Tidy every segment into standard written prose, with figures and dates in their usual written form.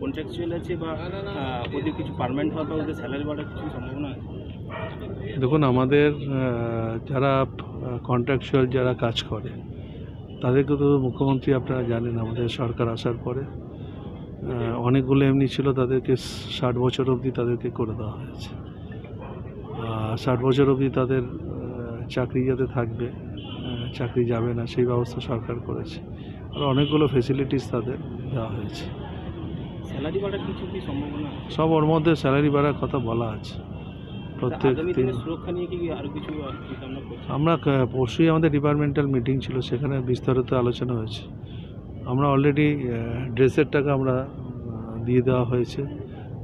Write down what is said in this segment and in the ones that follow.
Contractual আছে বা ওদের কিছু পার্মানেন্ট হওয়া বা ওদের স্যালারি বাড়ার কিছু সম্ভাবনা আছে? দেখুন, আমাদের যারা কন্ট্রাকচুয়াল যারা কাজ করে তাদেরকে তো মুখ্যমন্ত্রী আপনারা জানেন আমাদের সরকার আসার পরে অনেকগুলো এমনি ছিল, তাদেরকে 60 বছর অবধি তাদেরকে করে দেওয়া হয়েছে। 60 বছর অবধি তাদের চাকরি যাতে থাকবে, চাকরি যাবে না, সেই ব্যবস্থা সরকার করেছে। আর অনেকগুলো ফেসিলিটিস তাদের দেওয়া হয়েছে। স্যালারি বাড়ার কিছু কি সম্ভাবনা? সব ওর মধ্যে স্যালারি বাড়ার কথা বলা আছে। প্রত্যেক সুরক্ষা নিয়ে কি আরো কিছু আমরা পরশুই আমাদের ডিপার্টমেন্টাল মিটিং ছিল, সেখানে বিস্তারিত আলোচনা হয়েছে। আমরা অলরেডি ড্রেসের টাকা আমরা দিয়ে দেওয়া হয়েছে,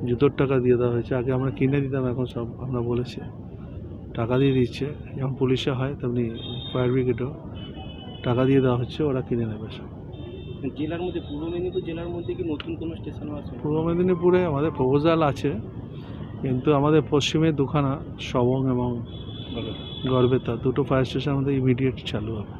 জুতোর টাকা দিয়ে দেওয়া হয়েছে। আগে আমরা কিনে দিতাম, এখন সব আমরা বলেছি টাকা দিয়ে দিচ্ছে। যেমন পুলিশে হয় তেমনি ফায়ার ব্রিগেডও টাকা দিয়ে দেওয়া হচ্ছে, ওরা কিনে নেবে সব। জেলার মধ্যে পূর্ব মেদিনীপুর জেলার মধ্যে কি নতুন কোনো স্টেশন আছে? পূর্ব মেদিনীপুরে আমাদের প্রপোজাল আছে, কিন্তু আমাদের পশ্চিমে দুখানা সবং এবং গড়বেতা দুটো ফায়ার স্টেশন আমাদের ইমিডিয়েট চালু হবে।